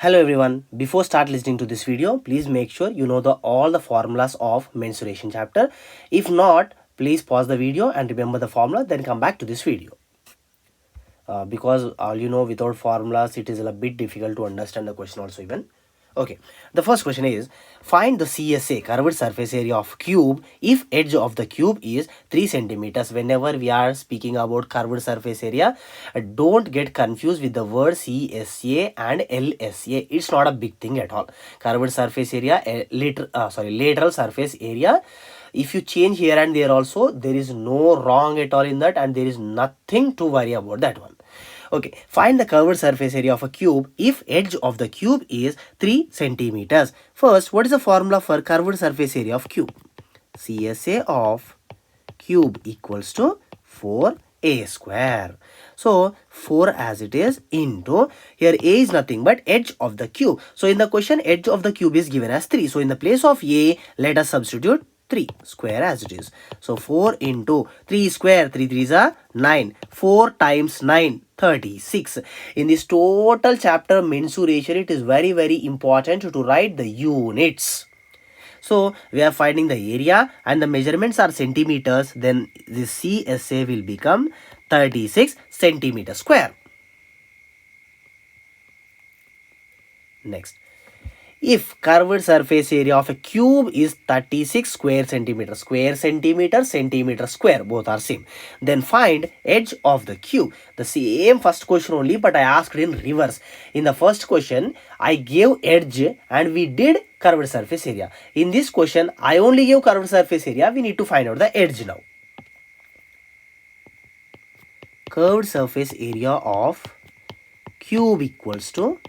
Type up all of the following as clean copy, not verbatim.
Hello everyone. Before start listening to this video, please make sure you know all the formulas of mensuration chapter. If not, please pause the video and remember the formula, then come back to this video. Because all without formulas, it is a bit difficult to understand the question also even. Okay, the first question is find the CSA curved surface area of cube if edge of the cube is 3 centimeters. Whenever we are speaking about curved surface area, don't get confused with the word CSA and LSA. It's not a big thing at all. Curved surface area, lateral surface area. If you change here and there also, there is no wrong at all in that, and there is nothing to worry about that one. Okay, find the curved surface area of a cube if edge of the cube is 3 centimeters. First, what is the formula for curved surface area of cube? CSA of cube equals to 4a square. So 4 as it is into, here a is nothing but edge of the cube. So in the question, edge of the cube is given as 3. So in the place of a, let us substitute 3 square as it is. So 4 into 3 square, 3 3s are 9. 4 times 9, 36. In this total chapter mensuration, it is very important to write the units. So we are finding the area and the measurements are centimeters. Then the CSA will become 36 centimeter square. Next, if curved surface area of a cube is 36 square centimeter, centimeter square, both are same, then find edge of the cube. The same first question only, but I asked in reverse. In the first question, I gave edge and we did curved surface area. In this question, I only gave curved surface area. We need to find out the edge now. Curved surface area of cube equals to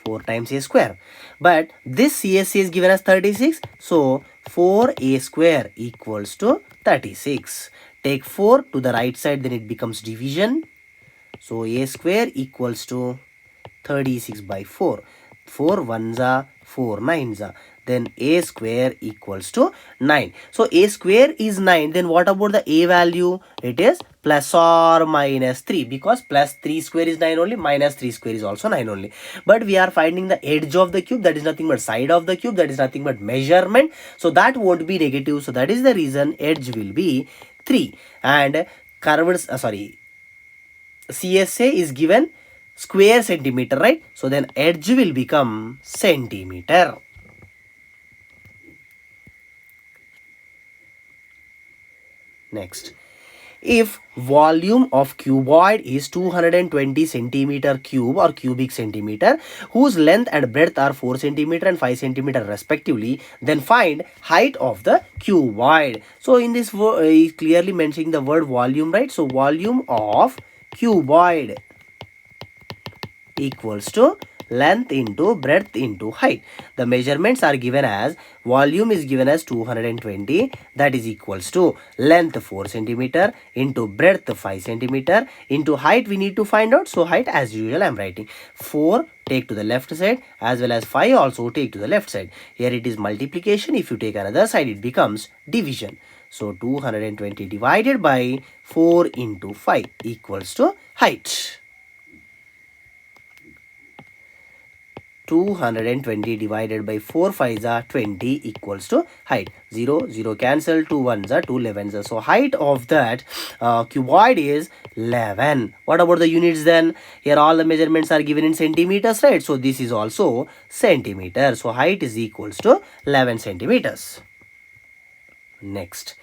4 times a square, but this CSA is given as 36, so 4a square equals to 36. Take 4 to the right side, then it becomes division. So a square equals to 36 by 4. 4 ones are 4 nines are. Then a square equals to 9. So a square is 9. Then what about the a value? It is plus or minus 3, because plus 3 square is 9 only, minus 3 square is also 9 only. But we are finding the edge of the cube, that is nothing but side of the cube, that is nothing but measurement. So that won't be negative. So that is the reason edge will be 3. And CSA is given square centimeter, right? So then edge will become centimeter. Next, if volume of cuboid is 220 centimeter cube or cubic centimeter, whose length and breadth are 4 centimeter and 5 centimeter respectively, then find height of the cuboid. So in this is clearly mentioning the word volume, right? So volume of cuboid equals to length into breadth into height. The measurements are given as, volume is given as 220, that is equals to length 4 centimeter into breadth 5 centimeter into height we need to find out. So height as usual I am writing 4, take to the left side, as well as 5 also take to the left side. Here it is multiplication. If you take another side, it becomes division. So 220 divided by 4 into 5 equals to height. 220 divided by 4 5s are 20 equals to height. 0 0 cancel, 2 1s are 2 11s are. So height of that cuboid is 11. What about the units then? Here all the measurements are given in centimeters, right? So this is also centimeter. So height is equals to 11 centimeters. Next,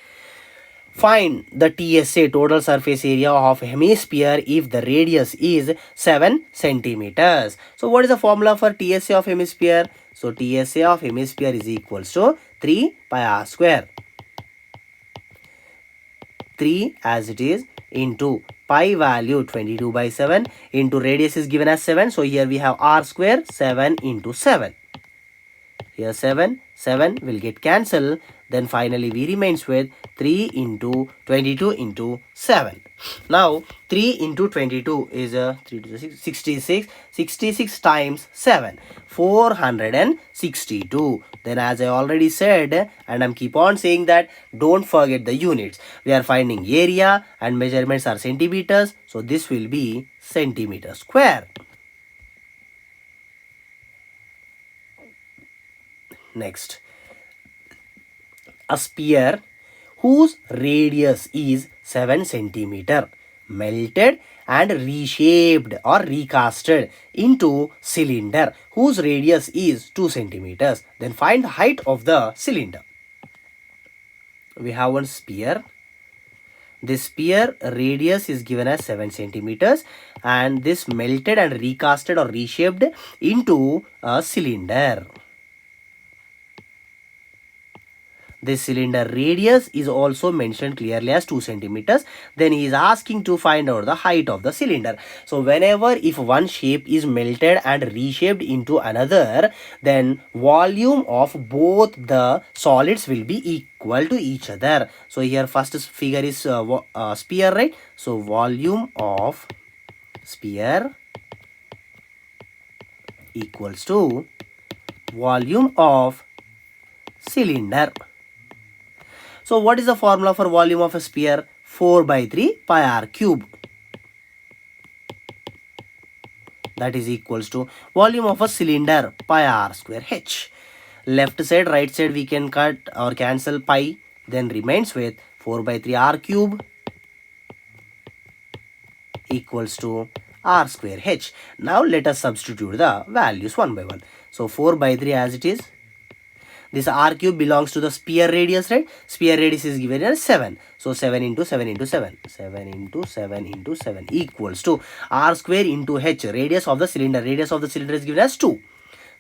find the TSA, total surface area of hemisphere, if the radius is 7 centimeters. So what is the formula for TSA of hemisphere? So TSA of hemisphere is equals to 3 pi r square. 3 as it is into pi value 22 by 7 into radius is given as 7. So here we have r square, 7 into 7. Here 7 will get cancelled. Then finally we remains with 3 into 22 into 7. Now 3 into 22 is 3 to the 6, 66. 66 times 7, 462. Then as I already said, and I'm keep on saying that, don't forget the units. We are finding area and measurements are centimeters. So this will be centimeter square. Next, a sphere whose radius is 7 centimeter melted and reshaped or recasted into cylinder whose radius is 2 centimeters. Then find the height of the cylinder. We have one sphere. This sphere radius is given as 7 centimeters and this melted and recasted or reshaped into a cylinder. This cylinder radius is also mentioned clearly as 2 centimeters. Then he is asking to find out the height of the cylinder. So whenever if one shape is melted and reshaped into another, then volume of both the solids will be equal to each other. So here first figure is sphere, right? So volume of sphere equals to volume of cylinder. So what is the formula for volume of a sphere? 4 by 3 pi r cube. That is equals to volume of a cylinder pi r square h. Left side, right side we can cut or cancel pi. Then remains with 4 by 3 r cube equals to r square h. Now let us substitute the values one by one. So 4 by 3 as it is. This r cube belongs to the sphere radius, right? Sphere radius is given as 7. So 7 into 7 into 7. 7 into 7 into 7 equals to r square into h. Radius of the cylinder. Radius of the cylinder is given as 2.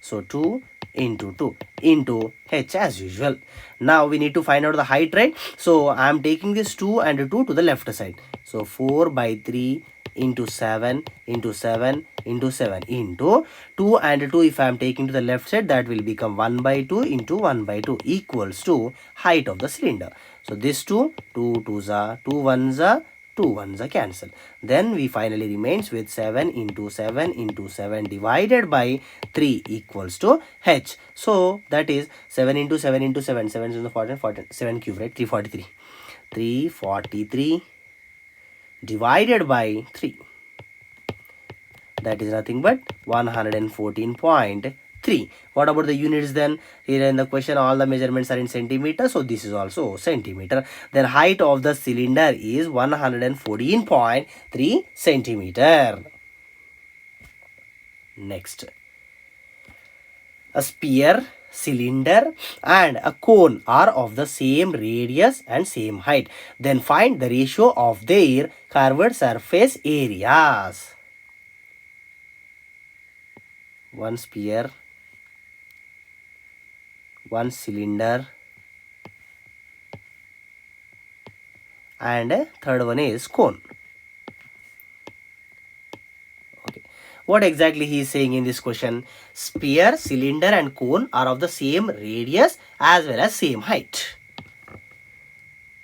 So 2 into 2 into h as usual. Now we need to find out the height, right? So I am taking this 2 and 2 to the left side. So 4 by 3 into 7 into 7 into 7 into 2 and 2 if I am taking to the left side, that will become 1 by 2 into 1 by 2 equals to height of the cylinder. So this 2 2s are 2 1s are 2 1s are cancel. Then we finally remains with 7 into 7 into 7 divided by 3 equals to h. So that is 7 into 7 into 7. 7 is the 14, 7 cube, right? 343. 343 divided by 3. That is nothing but 114.3. What about the units then? Here in the question all the measurements are in centimeter. So this is also centimeter. Then height of the cylinder is 114.3 centimeter. Next. A sphere, cylinder and a cone are of the same radius and same height. Then find the ratio of their curved surface areas. One sphere, one cylinder and a third one is cone. Okay. What exactly he is saying in this question? Sphere, cylinder and cone are of the same radius as well as same height.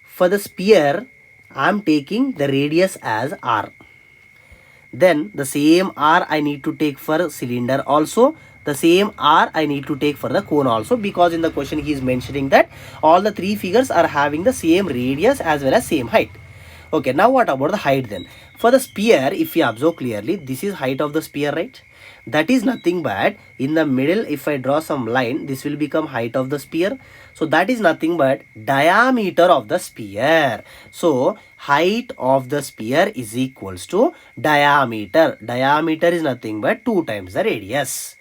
For the sphere, I am taking the radius as r. Then the same r I need to take for cylinder also. The same r I need to take for the cone also, because in the question he is mentioning that all the three figures are having the same radius as well as same height. Okay, now what about the height then? For the sphere, if you observe clearly, this is height of the sphere, right? That is nothing but in the middle, if I draw some line, this will become height of the sphere. So that is nothing but diameter of the sphere. So height of the sphere is equals to diameter. Diameter is nothing but 2 times the radius.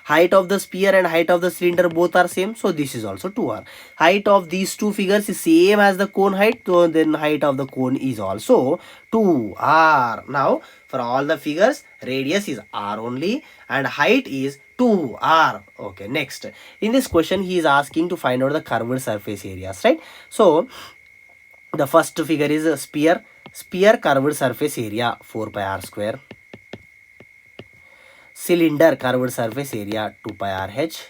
Height of the sphere and height of the cylinder both are same. So this is also 2r. Height of these two figures is same as the cone height. So then height of the cone is also 2r. Now for all the figures, radius is r only and height is 2r. Okay, next. In this question, he is asking to find out the curved surface areas, right? So the first figure is a sphere. Sphere curved surface area 4 pi r square. Cylinder curved surface area 2 pi r h.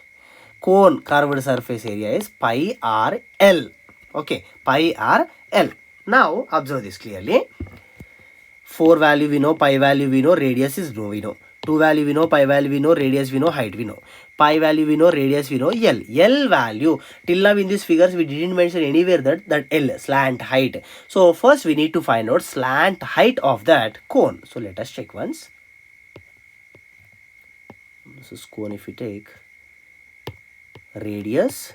Cone curved surface area is pi r l. Okay, pi r l. Now observe this clearly. 4 value we know, pi value we know, radius is no we know. 2 value we know, pi value we know, radius we know, height we know. Pi value we know, radius we know, L. L value, till now in these figures we didn't mention anywhere that L, slant height. So first we need to find out slant height of that cone. So let us check once. This is cone if we take. radius,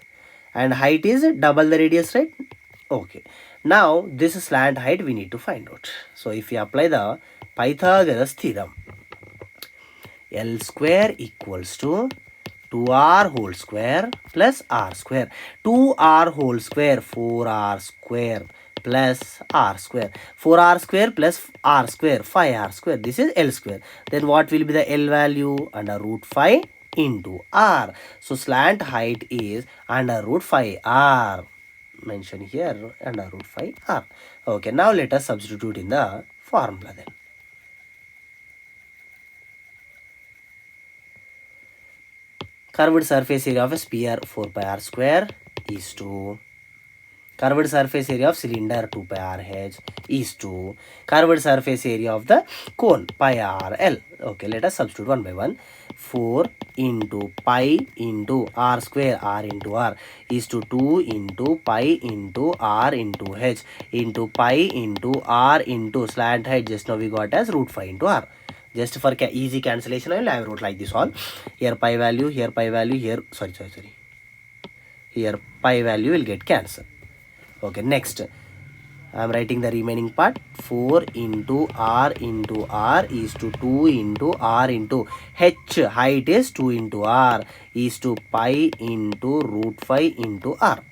and height is double the radius, right? Okay. Now this slant height we need to find out. So if we apply the Pythagoras theorem, L square equals to 2r whole square plus r square. 2r whole square, 4r square plus r square. 4r square plus r square, 5r square. This is L square. Then what will be the L value? Under root 5 into r. So slant height is under root 5r. Mention here under root 5r. Okay, now let us substitute in the formula then. Curved surface area of a sphere 4 pi r square is to curved surface area of cylinder 2 pi r h is to curved surface area of the cone pi r l. Okay, let us substitute one by one. 4 into pi into r square, r into r, is to 2 into pi into r into h into pi into r into slant height. Just now we got as root 5 into r. Just for easy cancellation, I wrote like this all. Here pi value, here pi value, here here pi value will get cancelled. Okay, next I am writing the remaining part. 4 into r is to 2 into r into h, height is 2 into r, is to pi into root 5 into r.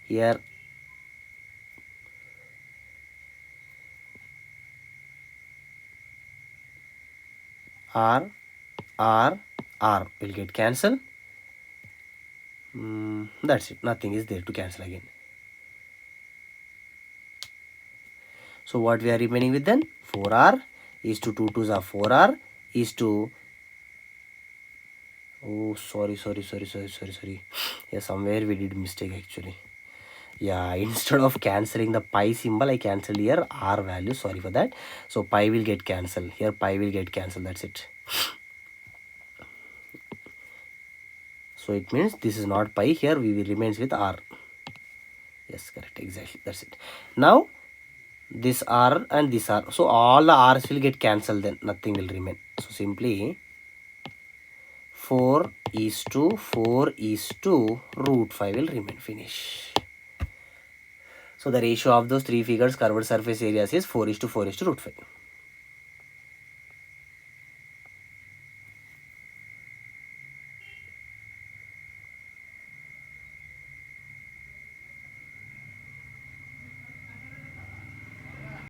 Here r will get cancelled. That's it, nothing is there to cancel again. So what we are remaining with then? 4r is to 2 2s are 4r is to, oh sorry, yeah, somewhere we did mistake actually. Yeah, instead of cancelling the pi symbol, I cancelled here r value. Sorry for that. So pi will get cancelled. Here pi will get cancelled. That's it. So it means this is not pi. Here we will remains with r. Yes, correct. Exactly. That's it. Now this r and this r. So all the r's will get cancelled. Then nothing will remain. So simply 4 is to root 5 will remain. Finish. So the ratio of those three figures curved surface areas is 4 is to root 5.